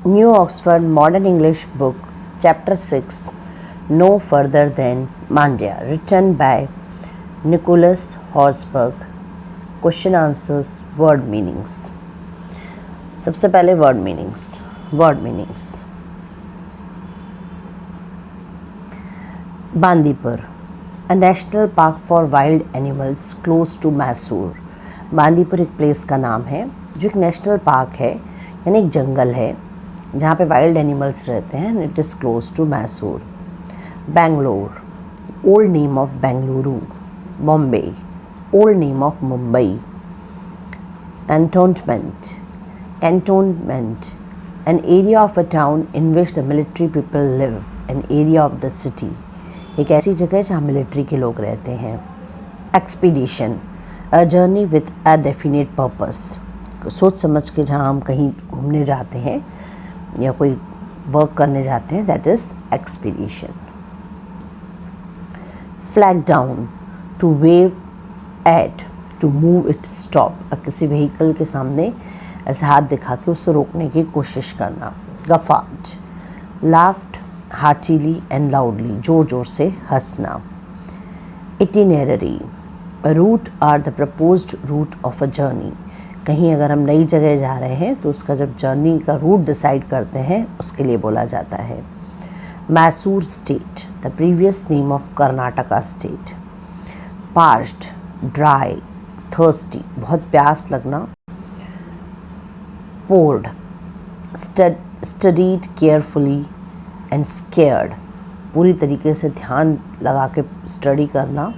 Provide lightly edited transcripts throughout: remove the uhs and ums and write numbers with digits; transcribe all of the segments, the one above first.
New Oxford Modern English Book, Chapter 6, No Further Than Mandya, written by Nicholas Horsburgh. Question answers, word meanings. सबसे पहले word meanings. Bandipur, a national park for wild animals close to Mysore. Bandipur एक place का नाम है जो एक national park है, यानी एक जंगल है जहाँ पे वाइल्ड एनिमल्स रहते हैं. And it is close to Mysore. Bangalore, old name of Bengaluru. Bombay, old name of Mumbai. Cantonment, an area of a town in which the military people live, an area of the city. एक ऐसी जगह जहाँ मिलिट्री के लोग रहते हैं. Expedition, a journey with a definite purpose. सोच समझ के जहाँ हम कहीं घूमने जाते हैं या कोई वर्क करने जाते हैं, that is expedition. Flag down, to wave at, to move it, stop. किसी व्हीकल के सामने ऐसे हाथ दिखा के उसे रोकने की कोशिश करना. Guffaw, laughed heartily and loudly, जोर जोर से हंसना. Itinerary, route or the proposed route of a journey. कहीं अगर हम नई जगह जा रहे हैं तो उसका जब जर्नी का रूट डिसाइड करते हैं उसके लिए बोला जाता है. Mysore state, the previous name of Karnataka state. Parched, dry, thirsty, बहुत प्यास लगना. Pored, studied carefully and scared, पूरी तरीके से ध्यान लगा के स्टडी करना.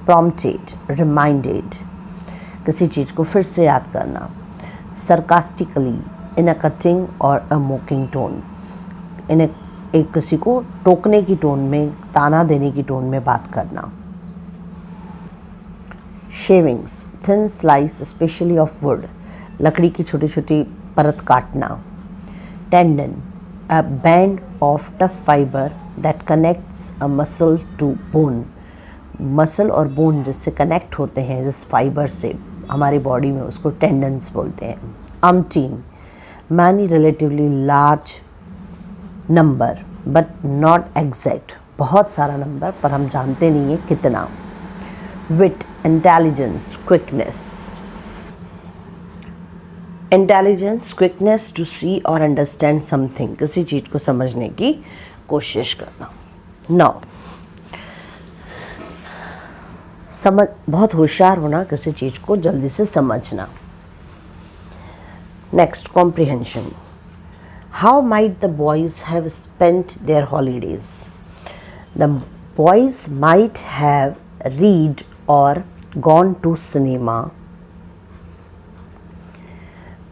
प्रॉम्प्टेड, रिमाइंडेड, किसी चीज़ को फिर से याद करना. सरकास्टिकली, इन अ कटिंग और अ मोकिंग टोन, एक किसी को टोकने की टोन में, ताना देने की टोन में बात करना. Shavings, thin slice specially of would, लकड़ी की छोटी छोटी परत काटना. Tendon, a band of tough fiber that connects a muscle to bone. Muscle और बोन जिससे कनेक्ट होते हैं, जिस फाइबर से हमारी बॉडी में, उसको टेंडन्स बोलते हैं. umpteen, many relatively large number but not exact, बहुत सारा नंबर पर हम जानते नहीं है कितना. wit, intelligence, quickness. Intelligence, quickness to see और अंडरस्टैंड समथिंग, किसी चीज़ को समझने की कोशिश करना. नौ, समझ, बहुत होशियार होना, किसी चीज़ को जल्दी से समझना. Next, comprehension. How might the boys have spent their holidays. The boys might have read or gone to cinema,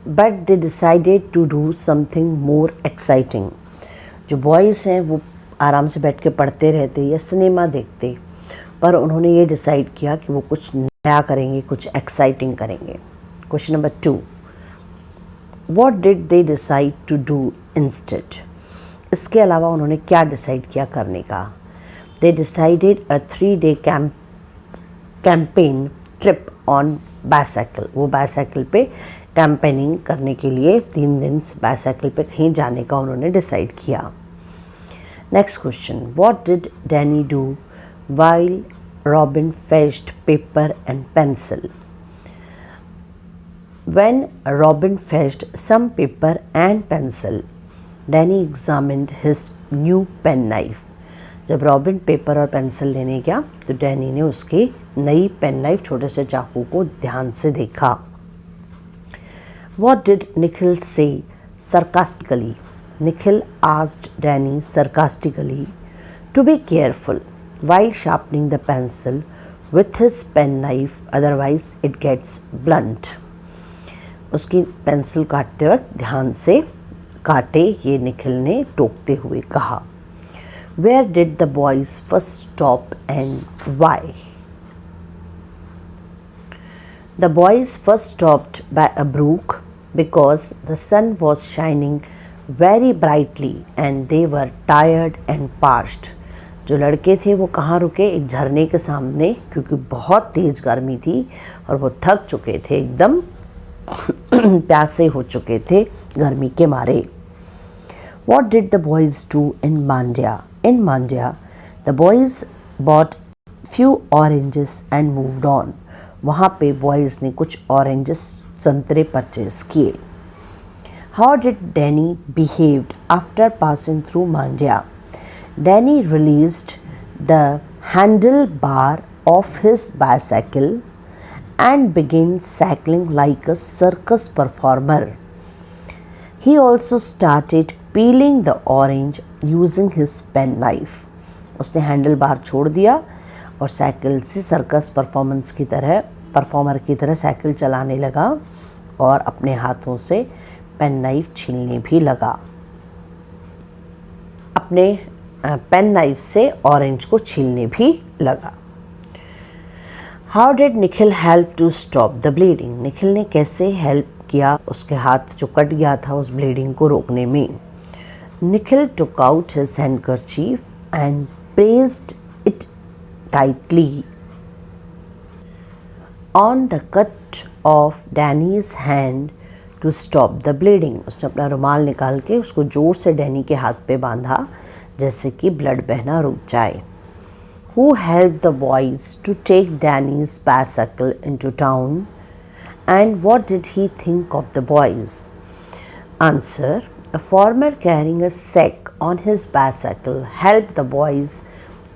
but they decided to do something more exciting. जो बॉयज़ हैं वो आराम से बैठ के पढ़ते रहते या सिनेमा देखते, पर उन्होंने ये डिसाइड किया कि वो कुछ नया करेंगे, कुछ एक्साइटिंग करेंगे. Question number 2, what did they decide to do instead. इसके अलावा उन्होंने क्या डिसाइड किया करने का. They decided a 3-day campaign trip on bicycle. वो बाईसाइकिल पे कैंपेनिंग करने के लिए 3 दिन बाईसाइकिल पे कहीं जाने का उन्होंने डिसाइड किया. Next question, what did Danny do while Robin fetched paper and pencil. When Robin fetched some paper and pencil, Danny examined his new pen knife. जब रॉबिन पेपर और पेंसिल लेने गया तो डैनी ने उसकी नई पेन नाइफ, छोटे से चाकू को ध्यान से देखा. What did Nikhil say sarcastically? Nikhil asked Danny sarcastically to be careful while sharpening the pencil with his pen knife, otherwise it gets blunt. उसकी पेंसिल काटते वक्त ध्यान से काटे, ये निखिल ने टोकते हुए कहा. Where did the boys first stop and why? The boys first stopped by a brook because the sun was shining very brightly and they were tired and parched. जो लड़के थे वो कहाँ रुके, एक झरने के सामने, क्योंकि बहुत तेज़ गर्मी थी और वो थक चुके थे, एकदम प्यासे हो चुके थे गर्मी के मारे. What did the boys do in Mandya? In Mandya, the boys bought few oranges and moved on. वहाँ पे boys ने कुछ oranges संतरे परचेज किए. How did Danny behaved after passing through Mandya? Danny released the handlebar of his bicycle and began cycling like a circus performer. He also started peeling the orange using his penknife. उसने handle bar छोड़ दिया और cycle से circus performer की तरह cycle चलाने लगा और अपने हाथों से पेन नाइफ छीलने भी लगा. अपने पेन नाइफ से ऑरेंज को छीलने भी लगा. How did Nikhil help to stop the bleeding? Nikhil ने कैसे हेल्प किया उसके हाथ जो कट गया था उस ब्लीडिंग को रोकने में. Nikhil took out his handkerchief and pressed it tightly on the cut of Danny's hand to stop the bleeding. उसने अपना रुमाल निकाल के उसको जोर से डैनी के हाथ पे बांधा जैसे कि ब्लड बहना रुक जाए. Who helped the boys to take Danny's bicycle into town? And what did he think of the boys? Answer. A farmer carrying a sack on his bicycle helped the boys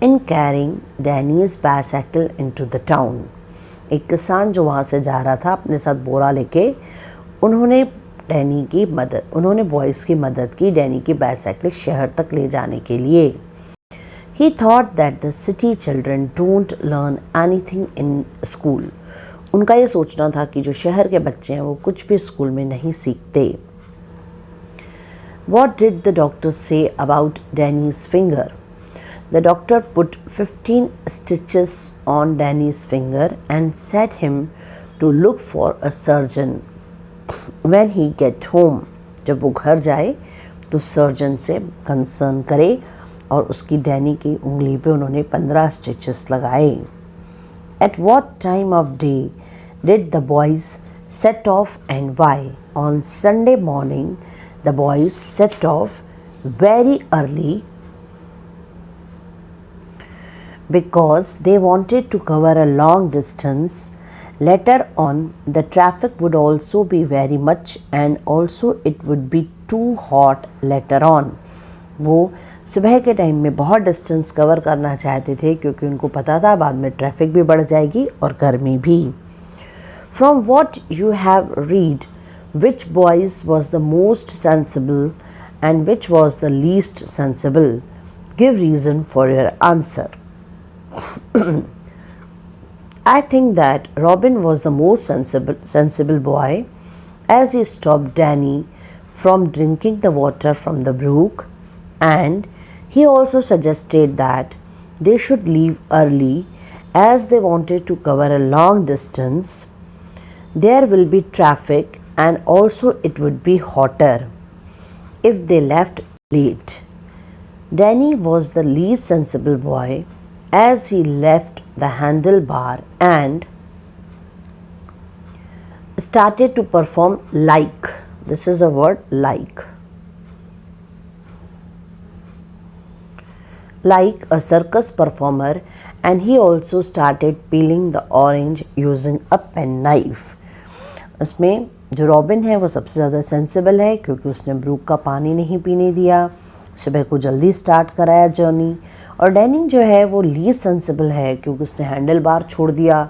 in carrying Danny's bicycle into the town. एक किसान जो वहाँ से जा रहा था अपने साथ बोरा लेके उन्होंने बॉयज़ की मदद की डैनी की बाइसाइकिल शहर तक ले जाने के लिए. He thought that the city children don't learn anything in school. उनका ये सोचना था कि जो शहर के बच्चे हैं वो कुछ भी स्कूल में नहीं सीखते. What did the doctor say about Danny's finger? The doctor put 15 stitches on Danny's finger and set him to look for a surgeon when he get home. जब वो घर जाए तो सर्जन से कंसर्न करे और उसकी डैनी की उंगली पे उन्होंने 15 स्टिचेस लगाए. At what time of day did the boys set off and why? On Sunday morning, the boys set off very early because they wanted to cover a long distance. Later on, the traffic would also be very much and also it would be too hot later on. वो सुबह के time में बहुत distance cover करना चाहते थे क्योंकि उनको पता था बाद में ट्रैफिक भी बढ़ जाएगी और गर्मी भी. From what you have read, which boys was the most sensible and which was the least sensible? Give reason for your answer. I think that Robin was the most sensible boy as he stopped Danny from drinking the water from the brook, and he also suggested that they should leave early as they wanted to cover a long distance. There will be traffic and also it would be hotter if they left late. Danny was the least sensible boy as he left the handlebar and started to perform like. This is a word like a circus performer, and he also started peeling the orange using a penknife. उसमें जो robin है वो सबसे ज़्यादा sensible है क्योंकि उसने Brooke का पानी नहीं पीने दिया, सुबह को जल्दी स्टार्ट कराया जर्नी. और डैनी जो है वो लीस्ट सेंसिबल है क्योंकि उसने हैंडल बार छोड़ दिया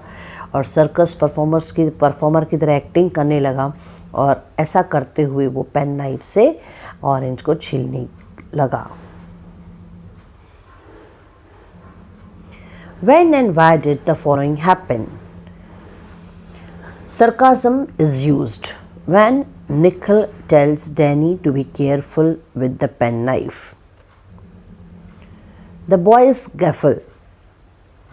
और सर्कस परफॉर्मर की तरह एक्टिंग करने लगा और ऐसा करते हुए वो पेन नाइफ से ऑरेंज को छीलने लगा. When and why did the following happen? Sarcasm is used when Nikhil tells Danny to be careful with the penknife. The boys guffaw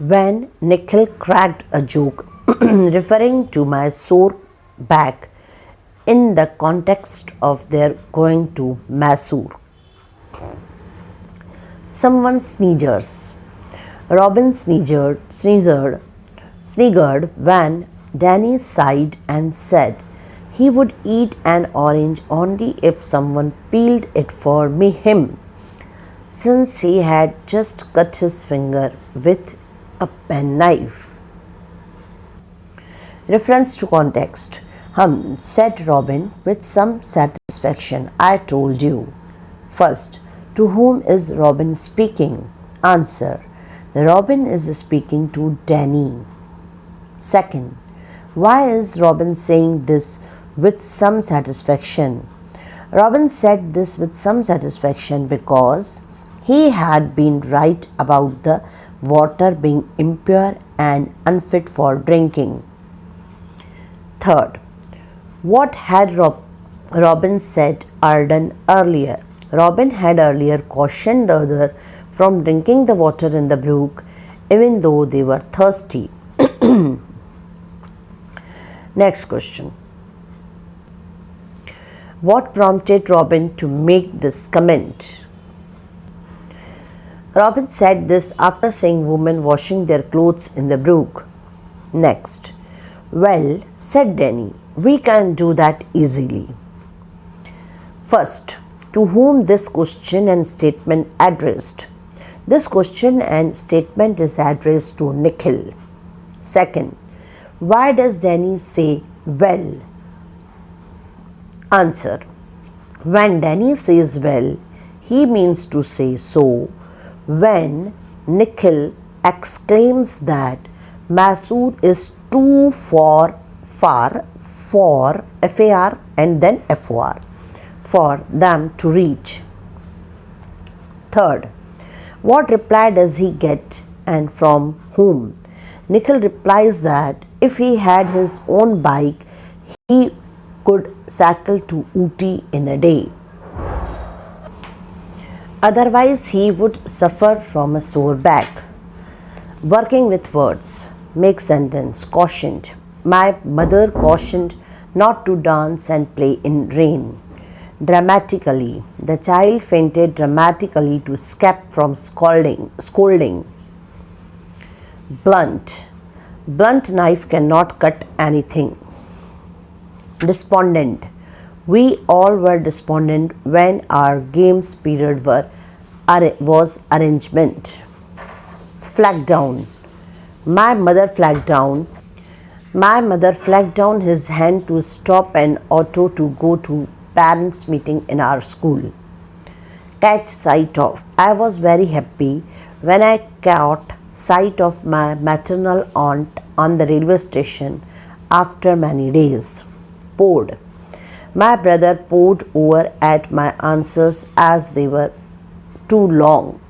when Nikhil cracked a joke referring to my sore back in the context of their going to Mysore. Someone sneezes. Robin sniggered when Danny sighed and said He would eat an orange only if someone peeled it for him, since he had just cut his finger with a penknife. Reference to context. Said Robin with some satisfaction. I told you. First, to whom is Robin speaking? Answer. The Robin is speaking to Danny. Second, why is Robin saying this with some satisfaction? Robin said this with some satisfaction because he had been right about the water being impure and unfit for drinking. Third, what had Robin said or done earlier? Robin had earlier cautioned the other from drinking the water in the brook, even though they were thirsty. Next question. What prompted Robin to make this comment? Robin said this after seeing women washing their clothes in the brook. Next. Well, said Danny, we can do that easily. First, to whom this question and statement addressed? This question and statement is addressed to Nikhil. Second, why does Danny say well? Answer. When Danny says well, he means to say so. When Nikhil exclaims that Masood is too far for FAR and then FOR for them to reach. Third, what reply does he get and from whom? Nikhil replies that if he had his own bike, he could cycle to Ooty in a day. Otherwise, he would suffer from a sore back. Working with words. Make sentence. Cautioned. My mother cautioned not to dance and play in rain. Dramatically. The child fainted dramatically to escape from scolding. Blunt. Blunt knife cannot cut anything. Despondent. We all were despondent when our games period was arrangement. Flag down. My mother flagged down his hand to stop an auto to go to parents' meeting in our school. Catch sight of. I was very happy when I caught sight of my maternal aunt on the railway station after many days. Pored. My brother pored over at my answers as they were too long.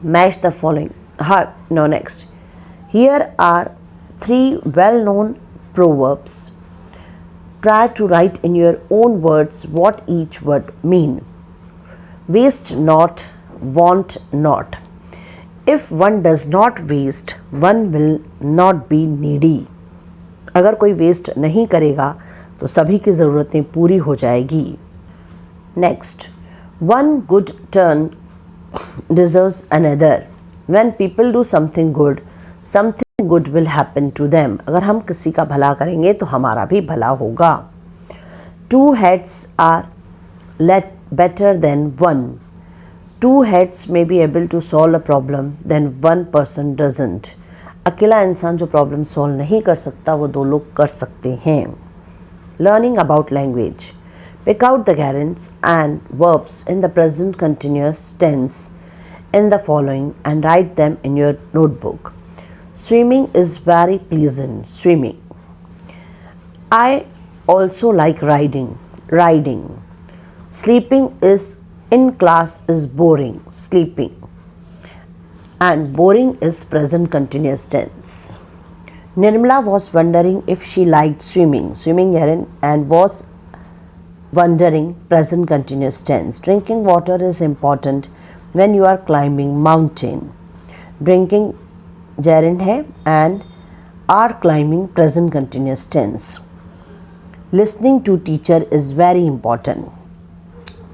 Match the following. Next. Here are 3 well-known proverbs. Try to write in your own words what each word mean. Waste not, want not. If one does not waste, one will not be needy. अगर कोई waste नहीं करेगा तो सभी की ज़रूरतें पूरी हो जाएगी. Next. One good turn deserves another. When people do something good will happen to them. अगर हम किसी का भला करेंगे तो हमारा भी भला होगा. 2 heads are better than 1. 2 heads may be able to solve a problem then 1 person doesn't. अकेला इंसान जो प्रॉब्लम सॉल्व नहीं कर सकता वो 2 लोग कर सकते हैं. Learning about language. Pick out the gerunds and verbs in the present continuous tense in the following and write them in your notebook. Swimming is very pleasant. Swimming. I also like riding. Sleeping is in class is boring. Sleeping. And boring is present continuous tense. Nirmala was wondering if she liked swimming gerund and was wondering present continuous tense. Drinking water is important when you are climbing mountain. Drinking gerund है and are climbing present continuous tense. Listening to teacher is very important.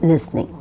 Listening.